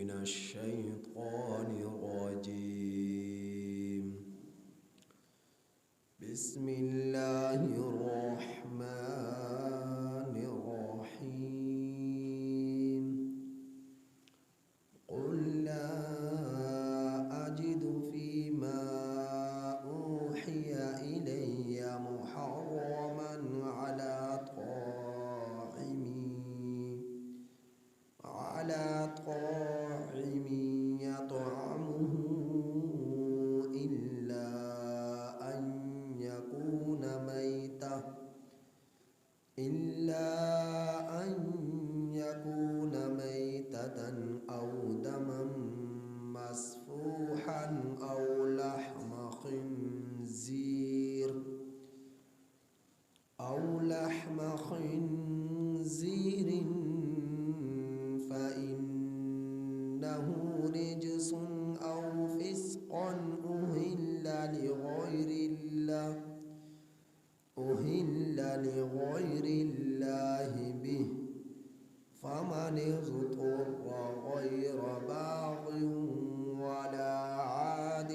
من الشيطان الرجيم. بسم الله الرحمن الرحيم. قل لا أجد فيما أوحي إلي محرما على طاعم يطعمه إلا أن يكون ميتة أو دما مسفوحا أو لحم خنزير فإنه رجس أو فسقا أهل لغير الله به، فمن اضطر غير باغ ولا عاد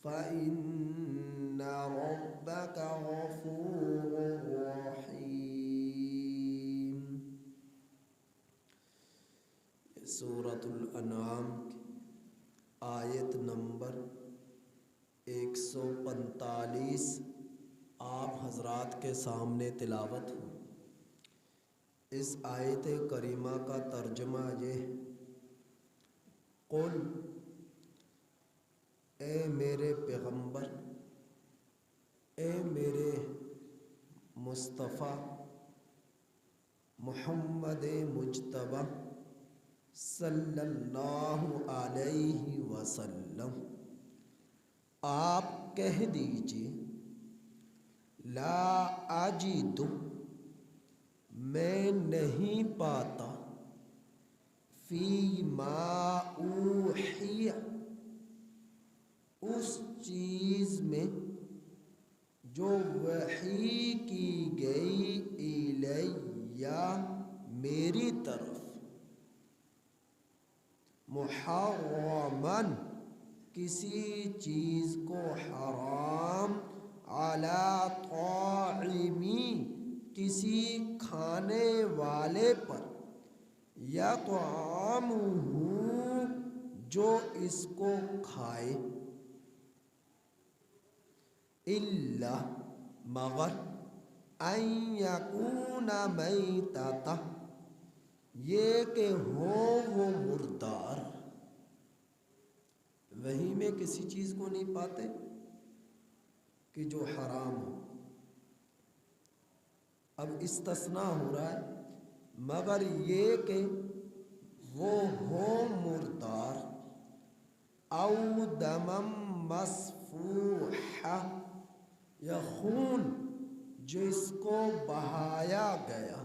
فإن ربك غفور رحيم. سورۃ الانعام آیت نمبر 145 آپ حضرات کے سامنے تلاوت ہو۔ اس آیت کریمہ کا ترجمہ یہ ہے: قل، اے میرے پیغمبر، اے میرے مصطفیٰ محمد مجتبی صلی اللہ علیہ وسلم، آپ کہہ دیجئے لا اجد، میں نہیں پاتا، فی ما اوحی، اس چیز میں جو وحی کی گئی، الیہ، میری طرف، محرماً، کسی چیز کو حرام، علی طاعمی، کسی کھانے والے پر، یطعمہ، جو اس کو کھائے، الا، مگر، ان یکون میتۃ، یہ کہ ہو وہ مردار۔ وہی میں کسی چیز کو نہیں پاتے کہ جو حرام ہو۔ اب استثناء ہو رہا ہے، مگر یہ کہ وہ ہو مردار، او دمم مسفوحا، یا خون جس کو بہایا گیا،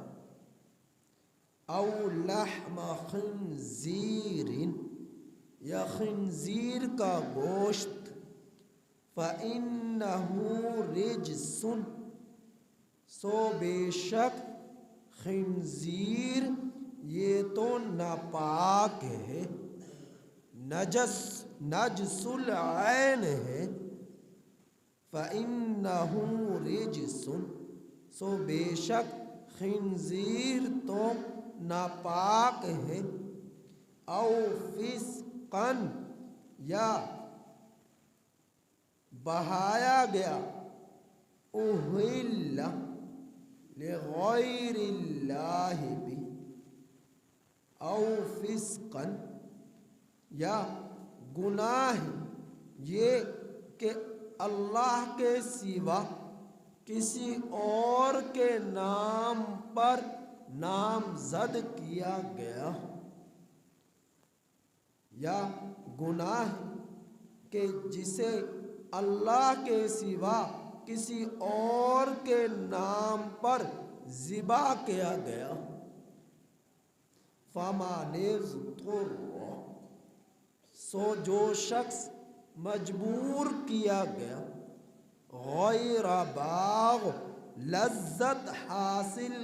او لحم خنزیر، یا خنزیر کا گوشت، فإنہ رجس، سو بے شک خنزیر یہ تو ناپاک ہے، نجس العین ہے، فإنہ رجس، سو بے شک خنزیر تو ناپاک ہے، او فسقا، یا بہایا گیا، اہل لغیر اللہ بھی، او فسقا، یا گناہ یہ کہ اللہ کے سوا کسی اور کے نام پر نامزد کیا گیا، یا گناہ کہ جسے اللہ کے سوا کسی اور کے نام پر ذبح کیا گیا، فَمَنِ اضْطُرَّ، سو جو شخص مجبور کیا گیا، غیر باغ، لذت حاصل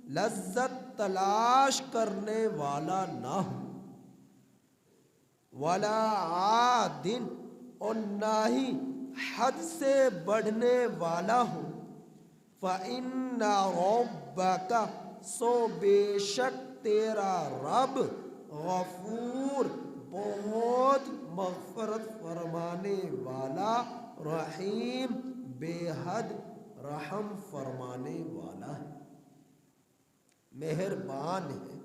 لذت تلاش کرنے والا نہ ہو، ولا عادن اور نہ ہی حد سے بڑھنے والا ہو، فإن ربک سو بے شک تیرا رب غفور بہت مغفرت فرمانے والا، رحیم بے حد رحم فرمانے والا ہے، مہربان ہے۔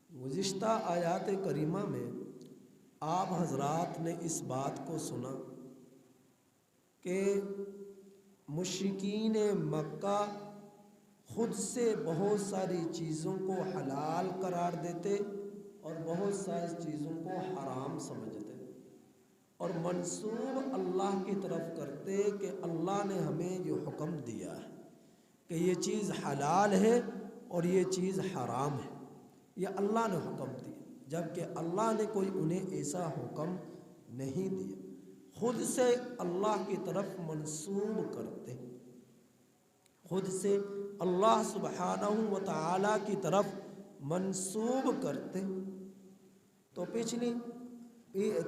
گزشتہ آیات کریمہ میں آپ حضرات نے اس بات کو سنا کہ مشرکین مکہ خود سے بہت ساری چیزوں کو حلال قرار دیتے اور بہت ساری چیزوں کو حرام سمجھتے اور منسوب اللہ کی طرف کرتے کہ اللہ نے ہمیں یہ حکم دیا ہے کہ یہ چیز حلال ہے اور یہ چیز حرام ہے، یہ اللہ نے حکم دیا، جبکہ اللہ نے کوئی انہیں ایسا حکم نہیں دیا، خود سے اللہ کی طرف منسوب کرتے، خود سے اللہ سبحانہ و تعالی کی طرف منسوب کرتے۔ تو پچھلی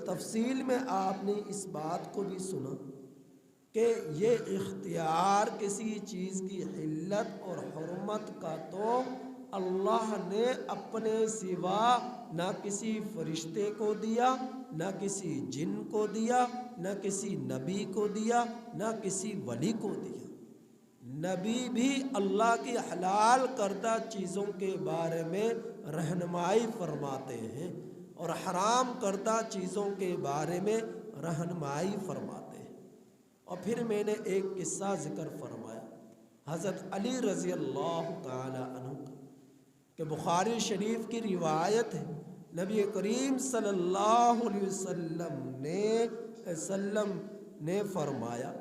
تفصیل میں آپ نے اس بات کو بھی سنا کہ یہ اختیار کسی چیز کی حلت اور حرمت کا تو اللہ نے اپنے سوا نہ کسی فرشتے کو دیا، نہ کسی جن کو دیا، نہ کسی نبی کو دیا، نہ کسی ولی کو دیا۔ نبی بھی اللہ کی حلال کردہ چیزوں کے بارے میں رہنمائی فرماتے ہیں اور حرام کردہ چیزوں کے بارے میں رہنمائی فرماتے ہیں۔ اور پھر میں نے ایک قصہ ذکر فرمایا حضرت علی رضی اللہ تعالی عنہ کا، کہ بخاری شریف کی روایت ہے، نبی کریم صلی اللہ علیہ وسلم نے فرمایا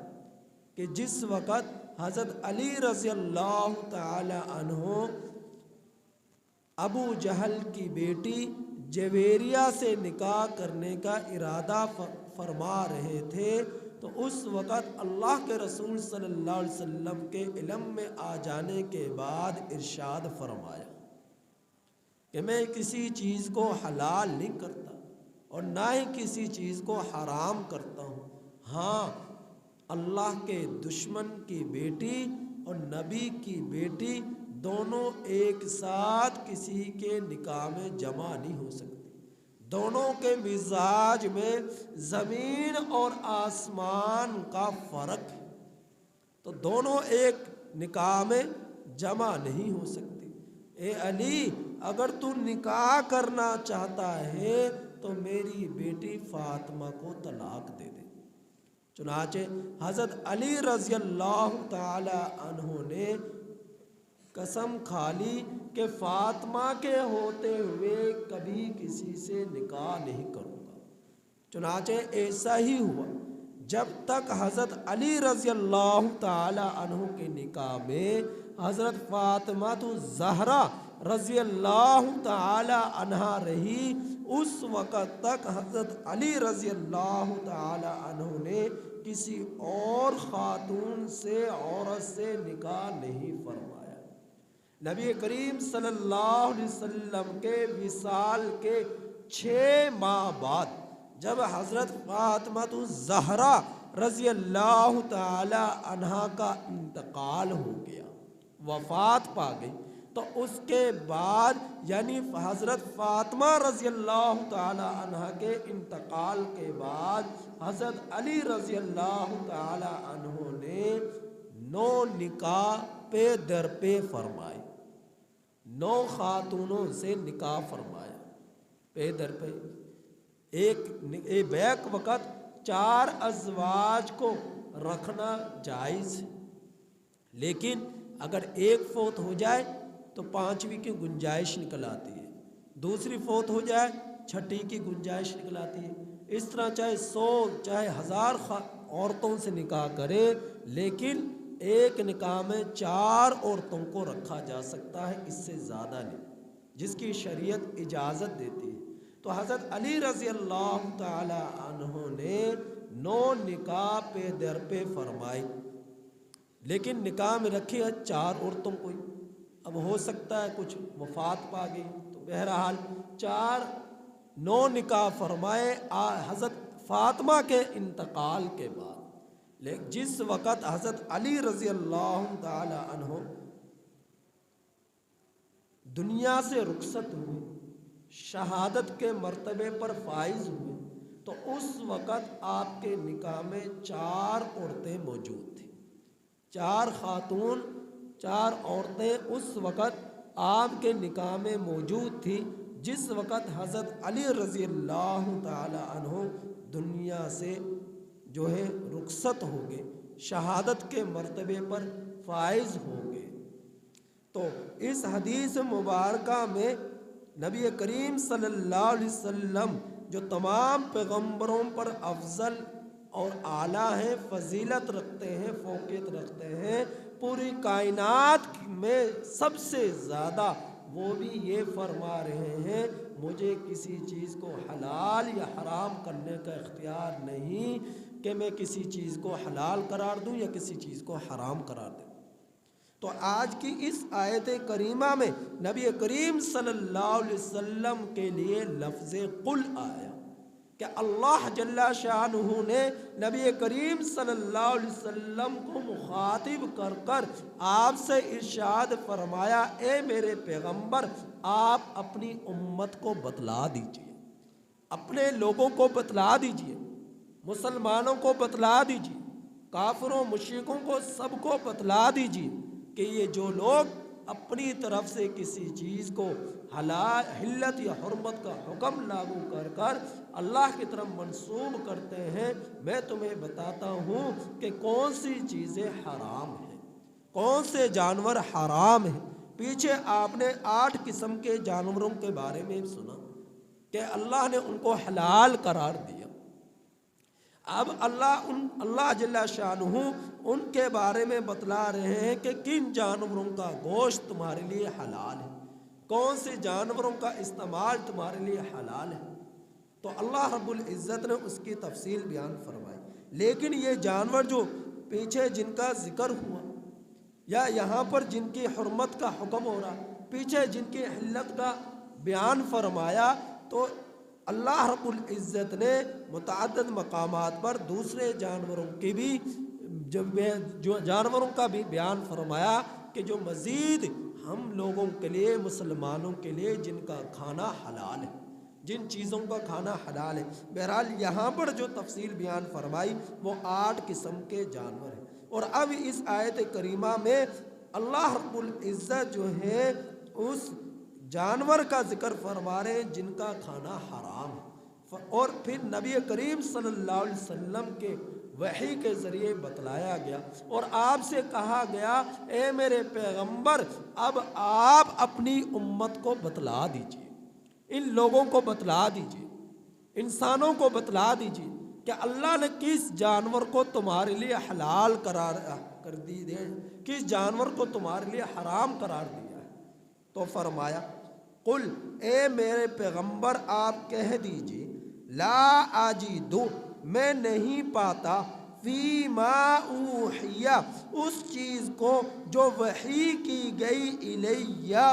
کہ جس وقت حضرت علی رضی اللہ تعالی عنہ ابو جہل کی بیٹی جویریہ سے نکاح کرنے کا ارادہ فرما رہے تھے، تو اس وقت اللہ کے رسول صلی اللہ علیہ وسلم کے علم میں آ جانے کے بعد ارشاد فرمایا کہ میں کسی چیز کو حلال نہیں کرتا اور نہ ہی کسی چیز کو حرام کرتا ہوں، ہاں اللہ کے دشمن کی بیٹی اور نبی کی بیٹی دونوں ایک ساتھ کسی کے نکاح میں جمع نہیں ہو سکتی، دونوں کے مزاج میں زمین اور آسمان کا فرق ہے، تو دونوں ایک نکاح میں جمع نہیں ہو سکتی۔ اے علی، اگر تو نکاح کرنا چاہتا ہے تو میری بیٹی فاطمہ کو طلاق دے دے۔ چنانچہ حضرت علی رضی اللہ تعالی عنہ نے قسم کھا لی کہ فاطمہ کے ہوتے ہوئے کبھی کسی سے نکاح نہیں کروں گا۔ چنانچہ ایسا ہی ہوا، جب تک حضرت علی رضی اللہ تعالی عنہ کے نکاح میں حضرت فاطمہ الزہرا رضی اللہ تعالی عنہا رہی، اس وقت تک حضرت علی رضی اللہ تعالی عنہ نے کسی اور خاتون سے، عورت سے نکاح نہیں فرمایا۔ نبی کریم صلی اللہ علیہ وسلم کے وصال کے 6 ماہ بعد جب حضرت فاطمہ الزہرا رضی اللہ تعالی عنہا کا انتقال ہو گیا، وفات پا گئی، تو اس کے بعد یعنی حضرت فاطمہ رضی اللہ تعالی عنہ کے انتقال کے بعد حضرت علی رضی اللہ تعالی عنہ نے 9 نکاح پہ در پہ فرمائے، 9 خاتونوں سے نکاح فرمایا پہ در پہ۔ بیک وقت 4 ازواج کو رکھنا جائز ہے، لیکن اگر ایک فوت ہو جائے تو 5ویں کی گنجائش نکل آتی ہے، دوسری فوت ہو جائے 6ٹھی کی گنجائش نکل آتی ہے۔ اس طرح چاہے 100 چاہے 1000 عورتوں سے نکاح کرے، لیکن ایک نکاح میں 4 عورتوں کو رکھا جا سکتا ہے، اس سے زیادہ نہیں، جس کی شریعت اجازت دیتی ہے۔ تو حضرت علی رضی اللہ تعالی عنہ نے 9 نکاح پہ در پہ فرمائی۔ لیکن نکاح میں رکھی ہے 4 عورتوں کو ہی۔ اب ہو سکتا ہے کچھ وفات پا گئی، تو بہرحال 9 نکاح فرمائے حضرت فاطمہ کے انتقال کے بعد۔ لیکن جس وقت حضرت علی رضی اللہ تعالی عنہ دنیا سے رخصت ہوئے، شہادت کے مرتبے پر فائز ہوئے، تو اس وقت آپ کے نکاح میں 4 عورتیں موجود تھیں۔ 4 خاتون، 4 عورتیں اس وقت آپ کے نکاح میں موجود تھی جس وقت حضرت علی رضی اللہ تعالی عنہ دنیا سے رخصت ہو گئے، شہادت کے مرتبے پر فائز ہو گئے۔ تو اس حدیث مبارکہ میں نبی کریم صلی اللہ علیہ وسلم جو تمام پیغمبروں پر افضل اور اعلیٰ ہیں، فضیلت رکھتے ہیں، فوقیت رکھتے ہیں، پوری کائنات میں سب سے زیادہ، وہ بھی یہ فرما رہے ہیں مجھے کسی چیز کو حلال یا حرام کرنے کا اختیار نہیں کہ میں کسی چیز کو حلال قرار دوں یا کسی چیز کو حرام قرار دوں۔ تو آج کی اس آیت کریمہ میں نبی کریم صلی اللہ علیہ وسلم کے لیے لفظ قل آیا کہ اللہ جل شانہ نے نبی کریم صلی اللہ علیہ وسلم کو مخاطب کر کر آپ سے ارشاد فرمایا، اے میرے پیغمبر آپ اپنی امت کو بتلا دیجئے، اپنے لوگوں کو بتلا دیجئے، مسلمانوں کو بتلا دیجئے، کافروں مشرکوں کو سب کو بتلا دیجئے کہ یہ جو لوگ اپنی طرف سے کسی چیز کو حلت یا حرمت کا حکم لاگو کر کر اللہ کی طرف منسوب کرتے ہیں، میں تمہیں بتاتا ہوں کہ کون سی چیزیں حرام ہیں، کون سے جانور حرام ہیں۔ پیچھے آپ نے 8 قسم کے جانوروں کے بارے میں سنا کہ اللہ نے ان کو حلال قرار دیا۔ اب اللہ جل شانہ ان کے بارے میں بتلا رہے ہیں کہ کن جانوروں کا گوشت تمہارے لیے حلال ہے، کون سے جانوروں کا استعمال تمہارے لیے حلال ہے۔ تو اللہ رب العزت نے اس کی تفصیل بیان فرمائی۔ لیکن یہ جانور جو پیچھے جن کا ذکر ہوا یا یہاں پر جن کی حرمت کا حکم ہو رہا، پیچھے جن کی حلت کا بیان فرمایا، تو اللہ رب العزت نے متعدد مقامات پر دوسرے جانوروں کی بھی جو جانوروں کا بھی بیان فرمایا کہ جو مزید ہم لوگوں کے لیے، مسلمانوں کے لیے جن کا کھانا حلال ہے، جن چیزوں کا کھانا حلال ہے۔ بہرحال یہاں پر جو تفصیل بیان فرمائی وہ 8 قسم کے جانور ہیں۔ اور اب اس آیت کریمہ میں اللہ رب العزت جو ہے اس جانور کا ذکر فرما رہے ہیں جن کا کھانا حرام ہے، اور پھر نبی کریم صلی اللہ علیہ وسلم کے وحی کے ذریعے بتلایا گیا اور آپ سے کہا گیا، اے میرے پیغمبر اب آپ اپنی امت کو بتلا دیجئے، ان لوگوں کو بتلا دیجئے، انسانوں کو بتلا دیجئے کہ اللہ نے کس جانور کو تمہارے لیے حلال قرار کر دی ہے، کس جانور کو تمہارے لیے حرام قرار دیا ہے۔ تو فرمایا، قل اے میرے پیغمبر آپ کہہ دیجئے، لا اجدو میں نہیں پاتا، فی ما اوحیا اس چیز کو جو وحی کی گئی الیہ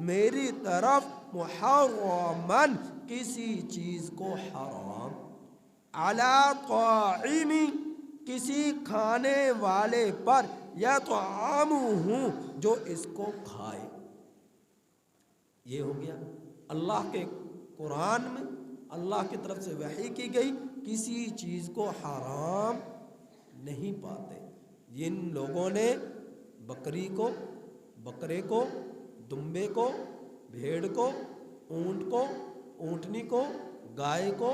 میری طرف، محرمن کسی چیز کو حرام، علی طاعم کسی کھانے والے پر، یا طعامہ جو اس کو کھائے۔ یہ ہو گیا اللہ کے قرآن میں اللہ کی طرف سے وحی کی گئی، کسی چیز کو حرام نہیں پاتے۔ جن لوگوں نے بکری کو، بکرے کو، دمبے کو، بھیڑ کو، اونٹ کو، اونٹنی کو، گائے کو،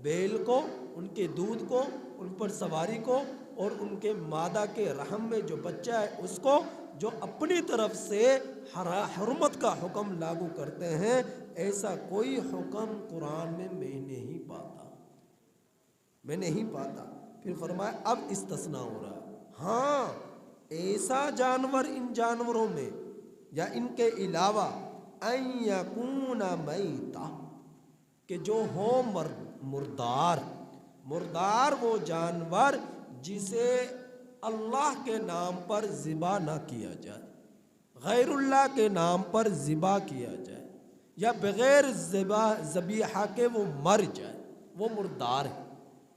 بیل کو، ان کے دودھ کو، ان پر سواری کو، اور ان کے مادہ کے رحم میں جو بچہ ہے اس کو، جو اپنی طرف سے حرمت کا حکم لاگو کرتے ہیں، ایسا کوئی حکم قرآن میں نہیں پاتا، میں نہیں پاتا۔ پھر فرمایا اب استثناء ہو رہا ہے، ہاں ایسا جانور ان جانوروں میں یا ان کے علاوہ، ان یکون میتا کہ جو ہو مردار، مردار وہ جانور جسے اللہ کے نام پر ذبح نہ کیا جائے، غیر اللہ کے نام پر ذبح کیا جائے یا بغیر ذبیحہ کے وہ مر جائے، وہ مردار ہے۔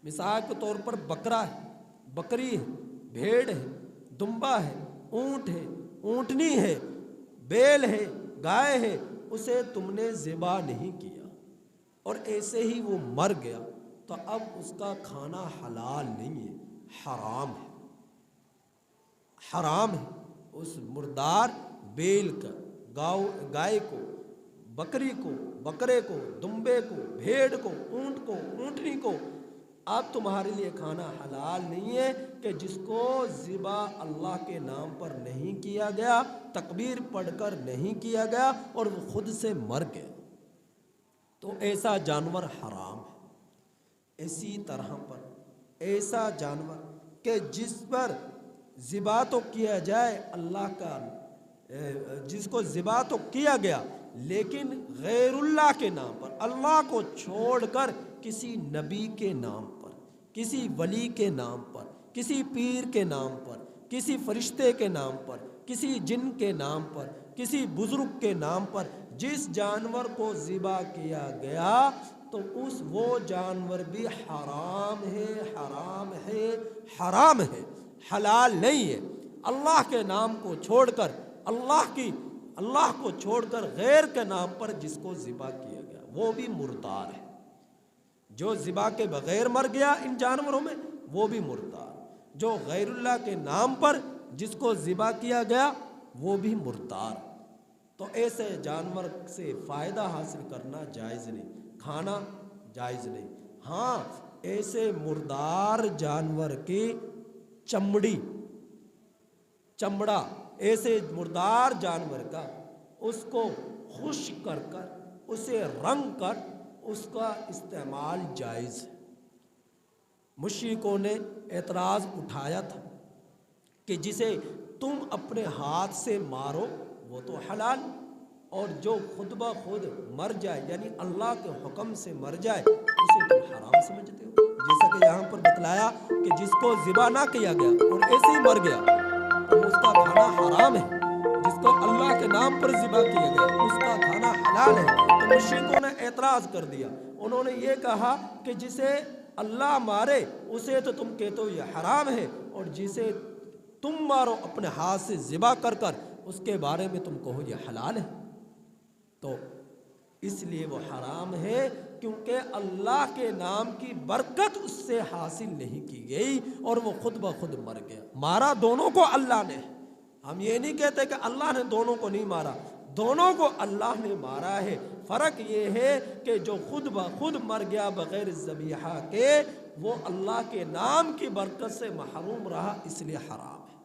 مثال کے طور پر بکرا ہے، بکری ہے، بھیڑ ہے، دمبا ہے، اونٹ ہے، اونٹنی ہے، بیل ہے، گائے ہے، اسے تم نے ذبح نہیں کیا اور ایسے ہی وہ مر گیا تو اب اس کا کھانا حلال نہیں ہے، حرام ہے، حرام ہے۔ اس مردار بیل کا، گائے کو، بکری کو، بکرے کو، دمبے کو، بھیڑ کو، اونٹ کو، اونٹنی کو اب تمہارے لیے کھانا حلال نہیں ہے کہ جس کو ذبح اللہ کے نام پر نہیں کیا گیا، تکبیر پڑھ کر نہیں کیا گیا اور وہ خود سے مر گیا، تو ایسا جانور حرام ہے۔ اسی طرح پر ایسا جانور کہ جس پر ذبح تو کیا جائے اللہ کا، جس کو ذبح تو کیا گیا لیکن غیر اللہ کے نام پر، اللہ کو چھوڑ کر کسی نبی کے نام پر، کسی ولی کے نام پر، کسی پیر کے نام پر، کسی فرشتے کے نام پر، کسی جن کے نام پر، کسی بزرگ کے نام پر جس جانور کو ذبح کیا گیا تو وہ جانور بھی حرام ہے، حرام ہے، حرام ہے، حلال نہیں ہے۔ اللہ کے نام کو چھوڑ کر، اللہ کو چھوڑ کر غیر کے نام پر جس کو ذبح کیا گیا وہ بھی مردار ہے۔ جو ذبح کے بغیر مر گیا ان جانوروں میں وہ بھی مردار، جو غیر اللہ کے نام پر جس کو ذبح کیا گیا وہ بھی مردار۔ تو ایسے جانور سے فائدہ حاصل کرنا جائز نہیں، کھانا جائز نہیں۔ ہاں، ایسے مردار جانور کی چمڑا ایسے مردار جانور کا اس کو خشک کر کر، اسے رنگ کر اس کا استعمال جائز ہے۔ مشرکوں نے اعتراض اٹھایا تھا کہ جسے تم اپنے ہاتھ سے مارو وہ تو حلال، اور جو خود بخود مر جائے یعنی اللہ کے حکم سے مر جائے اسے تم حرام سمجھتے ہو۔ جیسا کہ یہاں پر بتلایا کہ جس کو ذبح نہ کیا گیا اور ایسے ہی مر گیا تو اس کا کھانا حرام ہے، جس کو اللہ کے نام پر ذبح کیا گیا اس کا کھانا حلال ہے۔ تو مشرکوں نے اعتراض کر دیا، انہوں نے یہ کہا کہ جسے اللہ مارے اسے تو تم کہتے ہو یہ حرام ہے، اور جسے تم مارو اپنے ہاتھ سے ذبح کر کر اس کے بارے میں تم کہو یہ حلال ہے۔ تو اس لیے وہ حرام ہے کیونکہ اللہ کے نام کی برکت اس سے حاصل نہیں کی گئی اور وہ خود بخود مر گیا۔ مارا دونوں کو اللہ نے، ہم یہ نہیں کہتے کہ اللہ نے دونوں کو نہیں مارا، دونوں کو اللہ نے مارا ہے۔ فرق یہ ہے کہ جو خود بخود مر گیا بغیر ذبیحہ کے وہ اللہ کے نام کی برکت سے محروم رہا، اس لیے حرام ہے،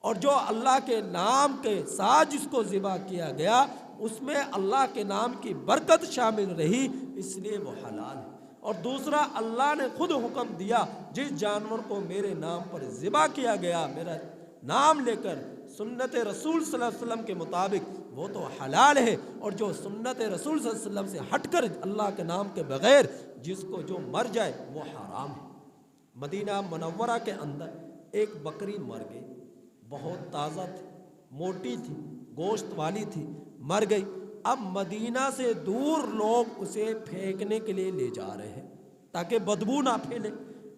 اور جو اللہ کے نام کے ساتھ جس کو ذبح کیا گیا اس میں اللہ کے نام کی برکت شامل رہی اس لیے وہ حلال ہے۔ اور دوسرا، اللہ نے خود حکم دیا جس جانور کو میرے نام پر ذبح کیا گیا میرا نام لے کر سنت رسول صلی اللہ علیہ وسلم کے مطابق وہ تو حلال ہے، اور جو سنت رسول صلی اللہ علیہ وسلم سے ہٹ کر اللہ کے نام کے بغیر جس کو جو مر جائے وہ حرام ہے۔ مدینہ منورہ کے اندر ایک بکری مر گئی، بہت تازہ تھی، موٹی تھی، گوشت والی تھی، مر گئی۔ اب مدینہ سے دور لوگ اسے پھینکنے کے لیے لے جا رہے ہیں تاکہ بدبو نہ پھیلے۔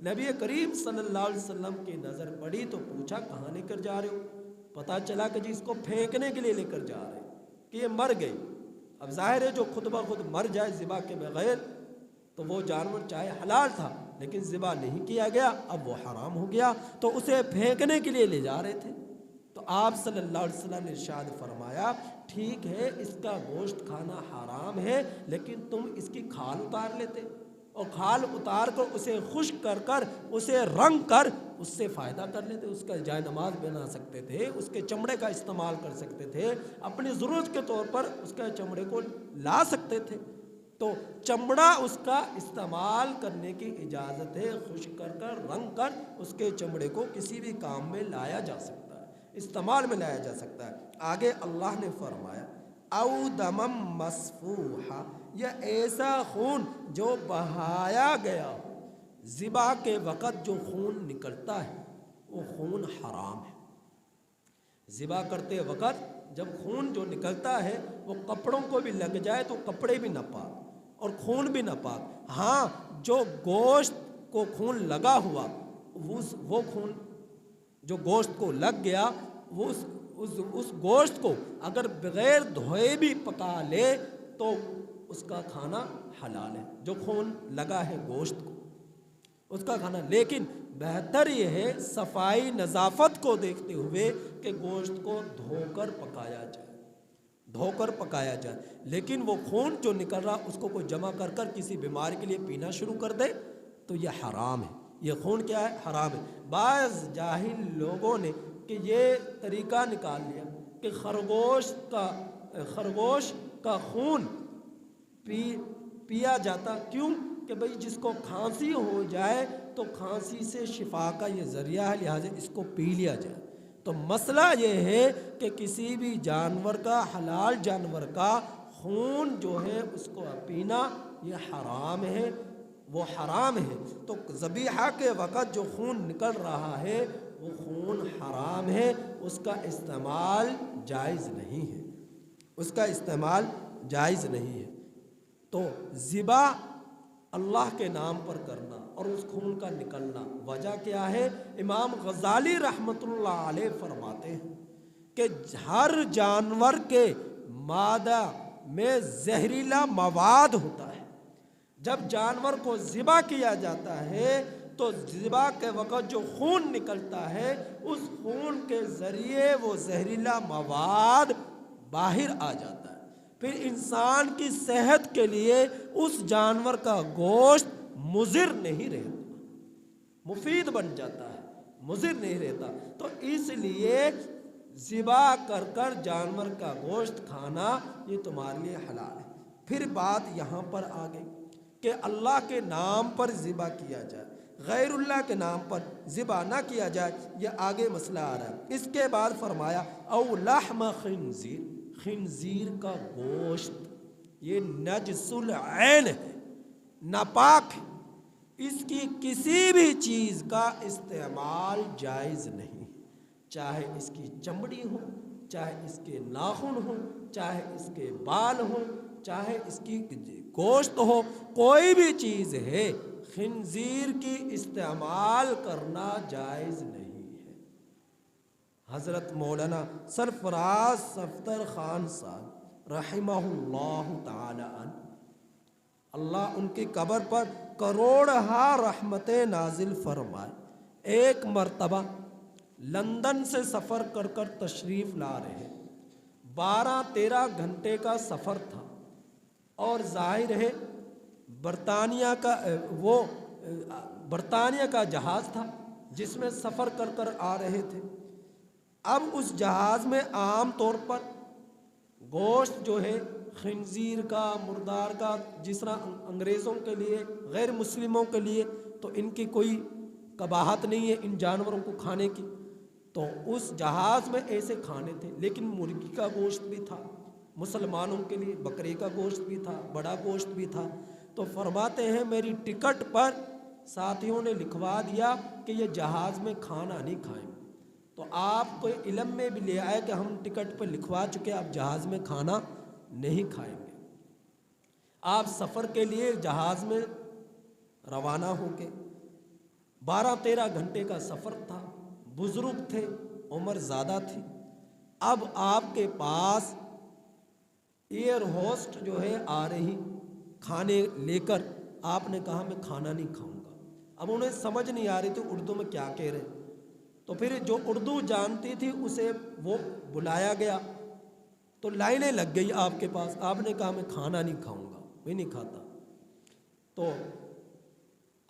نبی کریم صلی اللہ علیہ وسلم کی نظر پڑی تو پوچھا کہاں لے کر جا رہے ہو؟ پتہ چلا کہ جی اس کو پھینکنے کے لیے لے کر جا رہے ہیں کہ یہ مر گئی۔ اب ظاہر ہے جو خود بخود مر جائے ذبح کے بغیر تو وہ جانور چاہے حلال تھا لیکن ذبح نہیں کیا گیا، اب وہ حرام ہو گیا، تو اسے پھینکنے کے لیے لے جا رہے تھے۔ تو آپ صلی اللہ علیہ وسلم نے ارشاد فرمایا ٹھیک ہے اس کا گوشت کھانا حرام ہے لیکن تم اس کی کھال اتار لیتے، اور کھال اتار کر اسے خشک کر کر اسے رنگ کر اس سے فائدہ کر لیتے، اس کا جائے نماز بنا سکتے تھے، اس کے چمڑے کا استعمال کر سکتے تھے، اپنی ضرورت کے طور پر اس کا چمڑے کو لا سکتے تھے۔ تو چمڑا اس کا استعمال کرنے کی اجازت ہے، خشک کر کر رنگ کر اس کے چمڑے کو کسی بھی کام میں لایا جا سکتا ہے، استعمال میں لایا جا سکتا ہے۔ آگے اللہ نے فرمایا او دمم مسفوحا، یہ ایسا خون جو بہایا گیا ہو، ذبح کے وقت جو خون نکلتا ہے وہ خون حرام ہے۔ ذبح کرتے وقت جب خون جو نکلتا ہے وہ کپڑوں کو بھی لگ جائے تو کپڑے بھی نہ پاک اور خون بھی نہ پاک۔ ہاں جو گوشت کو خون لگا ہوا وہ خون جو گوشت کو لگ گیا وہ اس گوشت کو اگر بغیر دھوئے بھی پکا لے تو اس کا کھانا حلال ہے، جو خون لگا ہے گوشت کو اس کا کھانا۔ لیکن بہتر یہ ہے صفائی نظافت کو دیکھتے ہوئے کہ گوشت کو دھو کر پکایا جائے، لیکن وہ خون جو نکل رہا اس کو کوئی جمع کر کر کسی بیماری کے لیے پینا شروع کر دے تو یہ حرام ہے، یہ خون کیا ہے؟ حرام ہے۔ بعض جاہل لوگوں نے کہ یہ طریقہ نکال لیا کہ خرگوش کا خون پیا جاتا، کیوں کہ بھئی جس کو کھانسی ہو جائے تو کھانسی سے شفا کا یہ ذریعہ ہے، لہٰذا اس کو پی لیا جائے۔ تو مسئلہ یہ ہے کہ کسی بھی جانور کا، حلال جانور کا خون جو ہے اس کو پینا یہ حرام ہے، وہ حرام ہے۔ تو ذبیحہ کے وقت جو خون نکل رہا ہے وہ خون حرام ہے، اس کا استعمال جائز نہیں ہے، اس کا استعمال جائز نہیں ہے۔ تو ذبح اللہ کے نام پر کرنا اور اس خون کا نکلنا وجہ کیا ہے؟ امام غزالی رحمۃ اللہ علیہ فرماتے ہیں کہ ہر جانور کے معدہ میں زہریلا مواد ہوتا ہے۔ جب جانور کو ذبح کیا جاتا ہے تو ذبح کے وقت جو خون نکلتا ہے اس خون کے ذریعے وہ زہریلا مواد باہر آ جاتا ہے، پھر انسان کی صحت کے لیے اس جانور کا گوشت مضر نہیں رہتا، مفید بن جاتا ہے، مضر نہیں رہتا۔ تو اس لیے ذبح کر جانور کا گوشت کھانا یہ تمہارے لیے حلال ہے۔ پھر بات یہاں پر آ گئی کہ اللہ کے نام پر ذبح کیا جائے، غیر اللہ کے نام پر ذبح نہ کیا جائے، یہ آگے مسئلہ آ رہا ہے۔ اس کے بعد فرمایا او لحم خنزیر، خنزیر کا گوشت یہ نجس العین ہے، ناپاک ہے، اس کی کسی بھی چیز کا استعمال جائز نہیں، چاہے اس کی چمڑی ہو، چاہے اس کے ناخن ہو، چاہے اس کے بال ہو، چاہے اس کی گوشت ہو، کوئی بھی چیز ہے خنزیر کی استعمال کرنا جائز نہیں ہے۔ حضرت مولانا سرفراز صفدر خان صاحب رحمہ اللہ تعالی عنہ، اللہ ان کی قبر پر کروڑہا رحمتیں نازل فرمائے، ایک مرتبہ لندن سے سفر کر تشریف لا رہے، 12-13 گھنٹے کا سفر تھا اور ظاہر ہے برطانیہ کا جہاز تھا جس میں سفر کر آ رہے تھے۔ اب اس جہاز میں عام طور پر گوشت جو ہے خنزیر کا، مردار کا، جس طرح انگریزوں کے لیے، غیر مسلموں کے لیے تو ان کی کوئی قباحت نہیں ہے ان جانوروں کو کھانے کی، تو اس جہاز میں ایسے کھانے تھے، لیکن مرغی کا گوشت بھی تھا، مسلمانوں کے لیے بکرے کا گوشت بھی تھا، بڑا گوشت بھی تھا۔ تو فرماتے ہیں میری ٹکٹ پر ساتھیوں نے لکھوا دیا کہ یہ جہاز میں کھانا نہیں کھائیں، تو آپ کو علم میں بھی لے آئے کہ ہم ٹکٹ پر لکھوا چکے، آپ جہاز میں کھانا نہیں کھائیں گے۔ آپ سفر کے لیے جہاز میں روانہ ہو کے 12-13 گھنٹے کا سفر تھا، بزرگ تھے، عمر زیادہ تھی، اب آپ کے پاس ایئر ہوسٹ جو ہے آ رہی کھانے لے کر، آپ نے کہا میں کھانا نہیں کھاؤں گا۔ اب انہیں سمجھ نہیں آ رہی تھی اردو میں کیا کہہ رہے، تو پھر جو اردو جانتی تھی اسے وہ بلایا گیا، تو لائنیں لگ گئی آپ کے پاس، آپ نے کہا میں کھانا نہیں کھاؤں گا، میں نہیں کھاتا۔ تو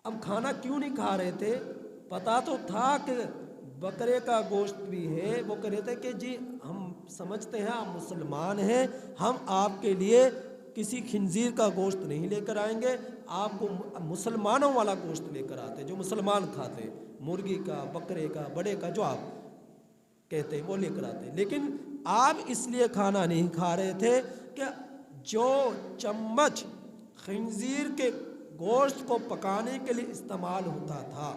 اب کھانا کیوں نہیں کھا رہے تھے؟ پتا تو تھا کہ بکرے کا گوشت بھی ہے، وہ کہہ رہے تھے کہ جی ہم سمجھتے ہیں آپ مسلمان ہیں، ہم آپ کے لیے کسی خنزیر کا گوشت نہیں لے کر آئیں گے، آپ کو مسلمانوں والا گوشت لے کر آتے جو مسلمان کھاتے، مرغی کا، بکرے کا، بڑے کا، جو آپ کہتے ہیں وہ لے کر آتے۔ لیکن آپ اس لیے کھانا نہیں کھا رہے تھے کہ جو چمچ خنزیر کے گوشت کو پکانے کے لیے استعمال ہوتا تھا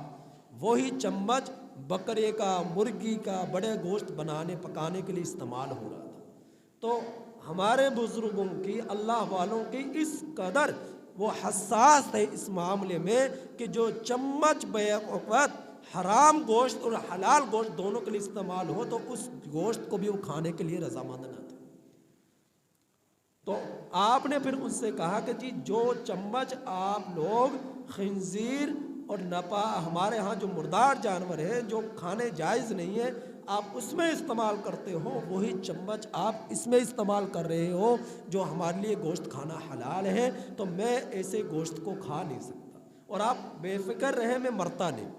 وہی چمچ بکرے کا، مرغی کا، بڑے گوشت بنانے پکانے کے لیے استعمال ہو رہا تھا۔ تو ہمارے بزرگوں کی، اللہ والوں کی اس قدر وہ حساس تھے اس معاملے میں کہ جو چمچ بیک وقت حرام گوشت اور حلال گوشت دونوں کے لیے استعمال ہو تو اس گوشت کو بھی وہ کھانے کے لیے رضامند نہ تھے۔ تو آپ نے پھر ان سے کہا کہ جی جو چمچ آپ لوگ خنزیر اور نپا ہمارے ہاں جو مردار جانور ہے جو کھانے جائز نہیں ہے آپ اس میں استعمال کرتے ہو، وہی چمچ آپ اس میں استعمال کر رہے ہو جو ہمارے لیے گوشت کھانا حلال ہے، تو میں ایسے گوشت کو کھا نہیں سکتا۔ اور آپ بے فکر رہے، میں مرتا نہیں،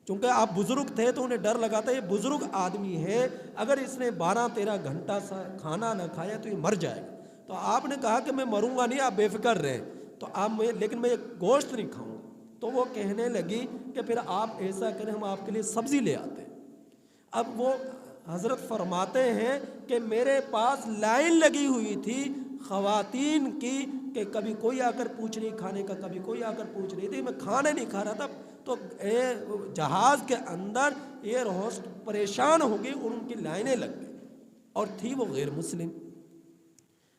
چونکہ آپ بزرگ تھے تو انہیں ڈر لگا تھا یہ بزرگ آدمی ہے، اگر اس نے 12-13 گھنٹہ سا کھانا نہ کھایا تو یہ مر جائے گا۔ تو آپ نے کہا کہ میں مروں گا نہیں، آپ بے فکر رہے، تو آپ لیکن میں یہ گوشت نہیں کھاؤں گا۔ تو وہ کہنے لگی کہ پھر آپ ایسا کریں، ہم آپ کے لیے سبزی لے آتے ہیں۔ اب وہ حضرت فرماتے ہیں کہ میرے پاس لائن لگی ہوئی تھی خواتین کی کہ کبھی کوئی آ کر پوچھ رہی کھانے کا، کبھی کوئی آ کر پوچھ رہی تھی، میں کھانا نہیں کھا رہا تھا۔ تو جہاز کے اندر ایئر ہوسٹ پریشان ہو گئی اور ان کی لائنیں لگ گئی، اور تھی وہ غیر مسلم۔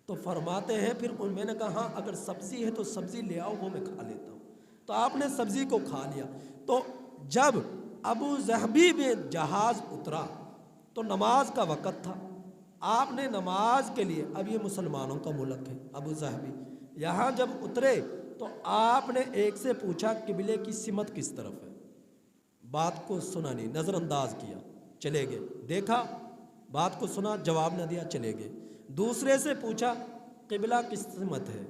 تو فرماتے ہیں پھر میں نے کہا ہاں اگر سبزی ہے تو سبزی لے آؤ، وہ میں کھا لیتا ہوں۔ تو آپ نے سبزی کو کھا لیا۔ تو جب ابو ظہبی میں جہاز اترا تو نماز کا وقت تھا، آپ نے نماز کے لیے، اب یہ مسلمانوں کا ملک ہے ابو ظہبی، یہاں جب اترے تو آپ نے ایک سے پوچھا قبلے کی سمت کس طرف ہے، بات کو سنا نہیں، نظر انداز کیا، چلے گئے، دیکھا بات کو سنا، جواب نہ دیا، چلے گئے۔ دوسرے سے پوچھا قبلہ کس سمت ہے،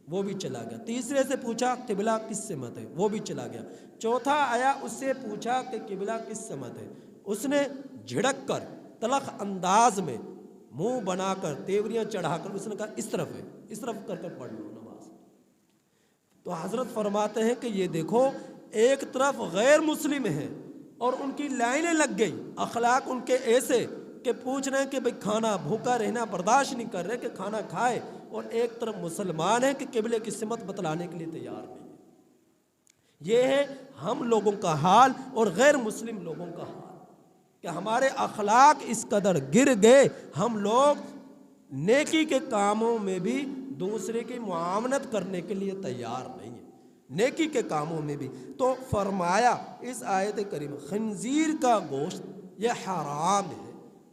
وہ بھی چلا گیا۔ تیسرے سے پوچھا قبلہ کس سمت ہے، وہ بھی چلا گیا۔ چوتھا آیا، اس سے پوچھا کہ قبلہ کس سمت ہے، اس نے جھڑک کر تلخ انداز میں منہ بنا کر تیوریاں چڑھا کر اس نے کہا اس طرف ہے، اس طرف کر کر پڑھ لو نماز۔ تو حضرت فرماتے ہیں کہ یہ دیکھو ایک طرف غیر مسلم ہے اور ان کی لائنیں لگ گئی، اخلاق ان کے ایسے کہ پوچھ رہے ہیں کہ بھئی کھانا بھوکا رہنا برداشت نہیں کر رہے کہ کھانا کھائے، اور ایک طرف مسلمان ہیں کہ قبلے کی سمت بتلانے کے لیے تیار نہیں ہے۔ یہ ہے ہم لوگوں کا حال اور غیر مسلم لوگوں کا حال کہ ہمارے اخلاق اس قدر گر گئے، ہم لوگ نیکی کے کاموں میں بھی دوسرے کی معاونت کرنے کے لیے تیار نہیں ہیں، نیکی کے کاموں میں بھی۔ تو فرمایا اس آیت کریمہ خنزیر کا گوشت یہ حرام ہے،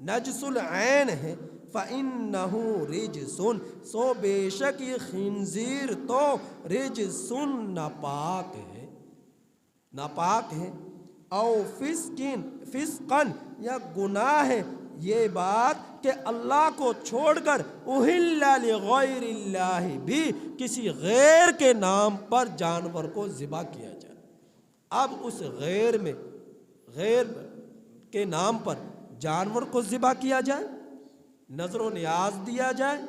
نجس العین ہے، فَإِنَّهُ رِجْسٌ، سو بے شک یہ خنزیر تو رجسن ناپاک ہے، ناپاک ہے، او فسقن یا گناہ ہے، یہ بات کہ اللہ کو چھوڑ کر اہل لغیر اللہ بھی کسی غیر کے نام پر جانور کو ذبح کیا جائے۔ اب اس غیر کے نام پر جانور کو ذبح کیا جائے، نظر و نیاز دیا جائے،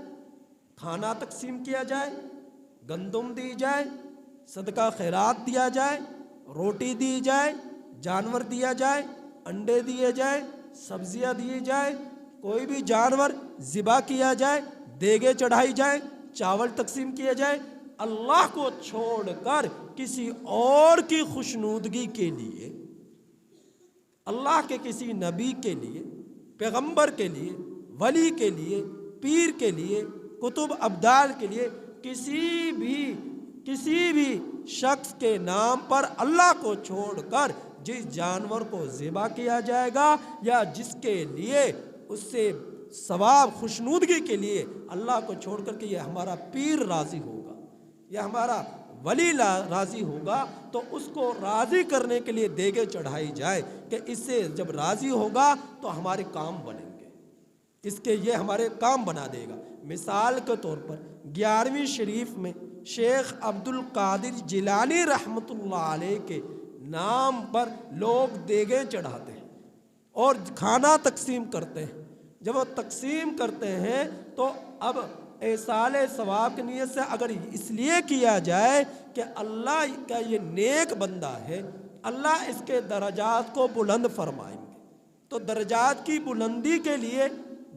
کھانا تقسیم کیا جائے، گندم دی جائے، صدقہ خیرات دیا جائے، روٹی دی جائے، جانور دیا جائے، انڈے دیے جائے، سبزیاں دی جائے، کوئی بھی جانور ذبح کیا جائے، دیگیں چڑھائی جائے، چاول تقسیم کیا جائے، اللہ کو چھوڑ کر کسی اور کی خوشنودگی کے لیے، اللہ کے کسی نبی کے لیے، پیغمبر کے لیے، ولی کے لیے، پیر کے لیے، کتب ابدال کے لیے، کسی بھی شخص کے نام پر اللہ کو چھوڑ کر جس جانور کو ذبح کیا جائے گا یا جس کے لیے اس سے ثواب خوشنودگی کے لیے اللہ کو چھوڑ کر کہ یہ ہمارا پیر راضی ہوگا، یہ ہمارا ولی راضی ہوگا، تو اس کو راضی کرنے کے لیے دیگیں چڑھائی جائے کہ اس سے جب راضی ہوگا تو ہمارے کام بنیں گے، اس کے یہ ہمارے کام بنا دے گا۔ مثال کے طور پر 11ویں شریف میں شیخ عبد القادر جیلانی رحمۃ اللہ علیہ کے نام پر لوگ دیگیں چڑھاتے ہیں اور کھانا تقسیم کرتے ہیں۔ جب وہ تقسیم کرتے ہیں تو اب ایصال ثواب کی نیت سے اگر اس لیے کیا جائے کہ اللہ کا یہ نیک بندہ ہے، اللہ اس کے درجات کو بلند فرمائیں گے، تو درجات کی بلندی کے لیے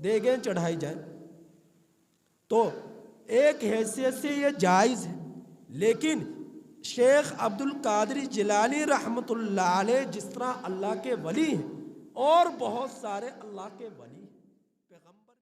دیگیں چڑھائی جائیں، تو ایک حیثیت سے یہ جائز ہے، لیکن شیخ عبد القادر جیلانی رحمۃ اللہ علیہ جس طرح اللہ کے ولی ہیں اور بہت سارے اللہ کے ولی